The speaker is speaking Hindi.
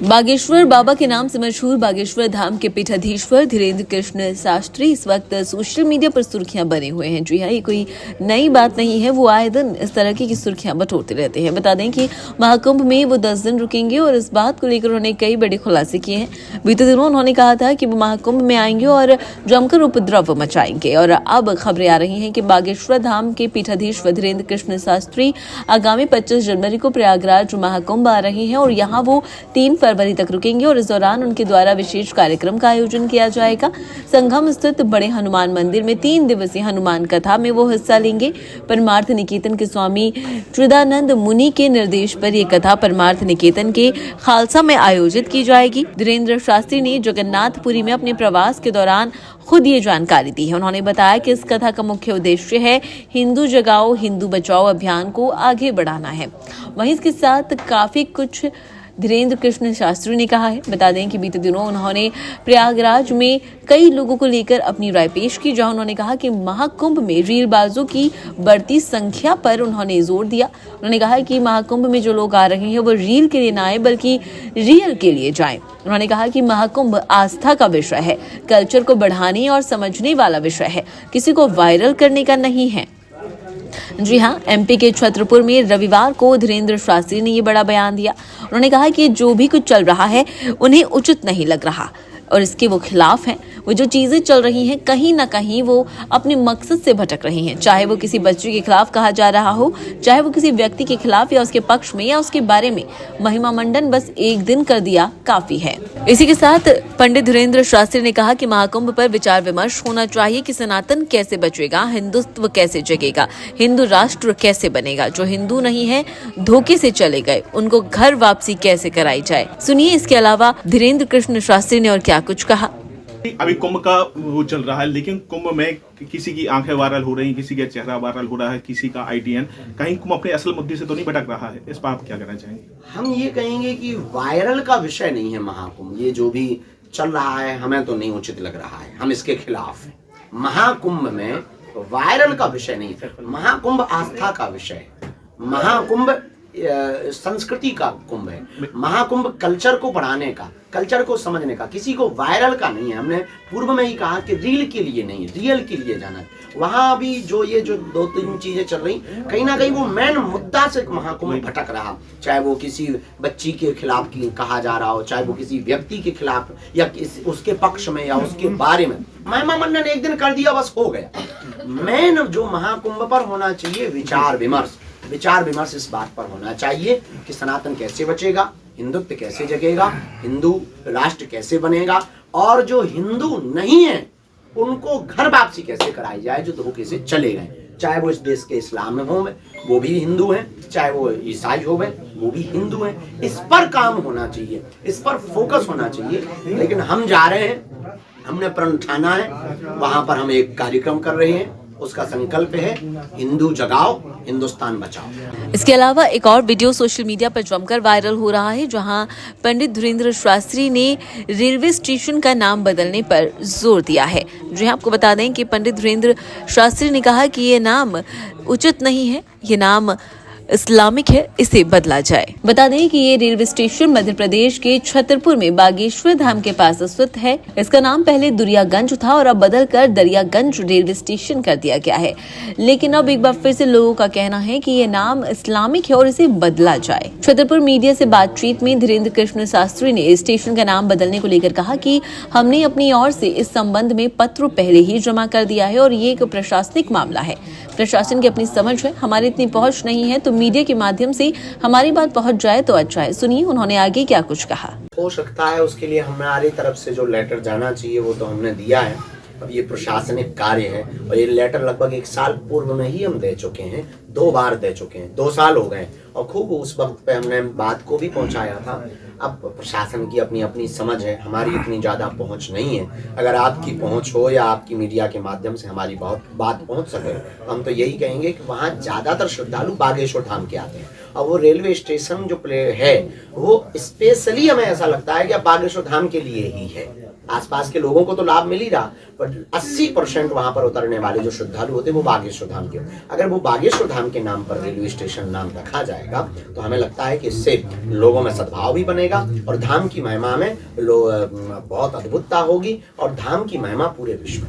बागेश्वर बाबा के नाम से मशहूर बागेश्वर धाम के पीठाधीश्वर धीरेन्द्र कृष्ण शास्त्री इस वक्त सोशल मीडिया पर सुर्खियां बने हुए हैं। जी हाँ, ये कोई नई बात नहीं है, वो आए दिन इस तरह की सुर्खियां बटोरते रहते हैं। बता दें कि महाकुंभ में वो 10 दिन रुकेंगे और इस बात को लेकर उन्होंने कई बड़े खुलासे किए हैं। बीते दिनों उन्होंने कहा था कि वो महाकुंभ में आएंगे और जमकर उपद्रव मचाएंगे, और अब खबरें आ रही हैं कि बागेश्वर धाम के पीठाधीश्वर धीरेन्द्र कृष्ण शास्त्री आगामी 25 जनवरी को प्रयागराज महाकुंभ आ रहे हैं और यहाँ वो 3 फरवरी तक रुकेंगे और इस दौरान उनके द्वारा विशेष कार्यक्रम का आयोजन किया जाएगा। संगम स्थित बड़े हनुमान मंदिर में 3 दिवसीय हनुमान कथा में वो हिस्सा लेंगे। परमार्थ निकेतन के स्वामी चिदानंद मुनि के निर्देश पर यह कथा परमार्थ निकेतन के खालसा में आयोजित की जाएगी। धीरेन्द्र शास्त्री ने जगन्नाथपुरी में अपने प्रवास के दौरान खुद ये जानकारी दी है। उन्होंने बताया कि इस कथा का मुख्य उद्देश्य है हिंदू जगाओ हिंदू बचाओ अभियान को आगे बढ़ाना है। वहीं इसके साथ काफी कुछ धीरेन्द्र कृष्ण शास्त्री ने कहा है। बता दें कि बीते दिनों उन्होंने प्रयागराज में कई लोगों को लेकर अपनी राय पेश की, जहां उन्होंने कहा कि महाकुंभ में रीलबाजों की बढ़ती संख्या पर उन्होंने जोर दिया। उन्होंने कहा कि महाकुंभ में जो लोग आ रहे हैं वो रील के लिए ना आए बल्कि रियल के लिए जाएं। उन्होंने कहा कि महाकुंभ आस्था का विषय है, कल्चर को बढ़ाने और समझने वाला विषय है, किसी को वायरल करने का नहीं है। जी हाँ, एमपी के छतरपुर में रविवार को धीरेन्द्र शास्त्री ने ये बड़ा बयान दिया। उन्होंने कहा कि जो भी कुछ चल रहा है उन्हें उचित नहीं लग रहा और इसके वो खिलाफ हैं। वो जो चीजें चल रही हैं कहीं ना कहीं वो अपने मकसद से भटक रही हैं, चाहे वो किसी बच्चे के खिलाफ कहा जा रहा हो, चाहे वो किसी व्यक्ति के खिलाफ या उसके पक्ष में या उसके बारे में। महिमा मंडन बस एक दिन कर दिया काफी है। इसी के साथ पंडित धीरेन्द्र शास्त्री ने कहा कि महाकुंभ पर विचार विमर्श होना चाहिए कि सनातन कैसे बचेगा, हिंदुत्व कैसे जगेगा, हिंदू राष्ट्र कैसे बनेगा। जो हिंदू नहीं है, धोखे से चले गए, उनको घर वापसी कैसे कराई जाए। सुनिए इसके अलावा धीरेन्द्र कृष्ण शास्त्री ने और क्या कुछ कहा। अभी कुंभ का वो चल रहा है, लेकिन कुंभ में किसी की आंखें वायरल हो रही हैं, किसी का चेहरा वायरल हो रहा है, किसी का आईटीएन। कहीं कुंभ अपने असल मुद्दे से तो नहीं भटक रहा है? इस पर आप क्या कहना चाहेंगे? हम ये कहेंगे कि वायरल का विषय नहीं है महाकुंभ। ये जो भी चल रहा है हमें तो नहीं उचित लग रहा है, हम इसके खिलाफ हैं। महाकुंभ में वायरल का विषय नहीं है, महाकुंभ आस्था का विषय है। महाकुंभ संस्कृति का कुंभ है। महाकुंभ कल्चर को बढ़ाने का, कल्चर को समझने का, किसी को वायरल का नहीं है। हमने पूर्व में ही कहा कि रील के लिए नहीं, रियल के लिए जाना है। वहां भी जो 2-3 चीजें चल रही, कहीं ना कहीं वो मेन मुद्दा से महाकुंभ भटक रहा। चाहे वो किसी बच्ची के खिलाफ कहा जा रहा हो, चाहे वो किसी व्यक्ति के खिलाफ या उसके पक्ष में या उसके बारे में। महिमा मंडन एक दिन कर दिया, बस हो गया। मेन जो महाकुंभ पर होना चाहिए विचार विमर्श इस बात पर होना चाहिए कि सनातन कैसे बचेगा, हिंदुत्व कैसे जगेगा, हिंदू राष्ट्र कैसे बनेगा, और जो हिंदू नहीं है उनको घर वापसी कैसे कराई जाए जो धोखे से चले गए। चाहे वो इस देश के इस्लाम में हो, वो भी हिंदू हैं, चाहे वो ईसाई हो, वो भी हिंदू हैं। इस पर काम होना चाहिए, इस पर फोकस होना चाहिए। लेकिन हम जा रहे हैं, हमने प्रण ठाना है, वहां पर हम एक कार्यक्रम कर रहे हैं। उसका संकल्प है हिंदू जगाओ हिंदुस्तान बचाओ। इसके अलावा एक और वीडियो सोशल मीडिया पर जमकर वायरल हो रहा है, जहां पंडित धीरेन्द्र शास्त्री ने रेलवे स्टेशन का नाम बदलने पर जोर दिया है। जी आपको बता दें कि पंडित धीरेन्द्र शास्त्री ने कहा कि ये नाम उचित नहीं है, ये नाम इस्लामिक है, इसे बदला जाए। बता दें कि ये रेलवे स्टेशन मध्य प्रदेश के छतरपुर में बागेश्वर धाम के पास स्थित है। इसका नाम पहले दुरियागंज था और अब बदलकर दरियागंज रेलवे स्टेशन कर दिया गया है। लेकिन अब एक बार फिर से लोगों का कहना है कि ये नाम इस्लामिक है और इसे बदला जाए। छतरपुर मीडिया से बातचीत में धीरेन्द्र कृष्ण शास्त्री ने स्टेशन का नाम बदलने को लेकर कहा कि हमने अपनी ओर से इस संबंध में पत्र पहले ही जमा कर दिया है और ये एक प्रशासनिक मामला है। प्रशासन की अपनी समझ है, हमारी इतनी पहुंच नहीं है, तो मीडिया के माध्यम से हमारी बात पहुंच जाए तो अच्छा है। सुनिए उन्होंने आगे क्या कुछ कहा। हो सकता है उसके लिए हमारी तरफ से जो लेटर जाना चाहिए वो तो हमने दिया है। अब ये प्रशासनिक कार्य है और ये लेटर लगभग 1 साल पूर्व में ही हम दे चुके हैं, 2 बार दे चुके हैं, 2 साल हो गए और खूब उस वक्त पे हमने बात को भी पहुंचाया था। अब प्रशासन की अपनी अपनी समझ है, हमारी इतनी ज्यादा पहुंच नहीं है। अगर आपकी पहुंच हो या आपकी मीडिया के माध्यम से हमारी बहुत बात पहुंच सके, हम तो यही कहेंगे कि वहाँ ज्यादातर श्रद्धालु बागेश्वर धाम के आते हैं और वो रेलवे स्टेशन जो प्ले है वो स्पेशली हमें ऐसा लगता है कि अब बागेश्वर धाम के लिए ही है। आसपास के लोगों को तो लाभ मिल ही रहा, पर 80% वहां पर उतरने वाले जो श्रद्धालु होते हैं वो बागेश्वर धाम के। अगर वो बागेश्वर धाम के नाम पर रेलवे स्टेशन नाम रखा जाएगा तो हमें लगता है कि इससे लोगों में सद्भाव भी बनेगा और धाम की महिमा में बहुत अद्भुतता होगी और धाम की महिमा पूरे विश्व में।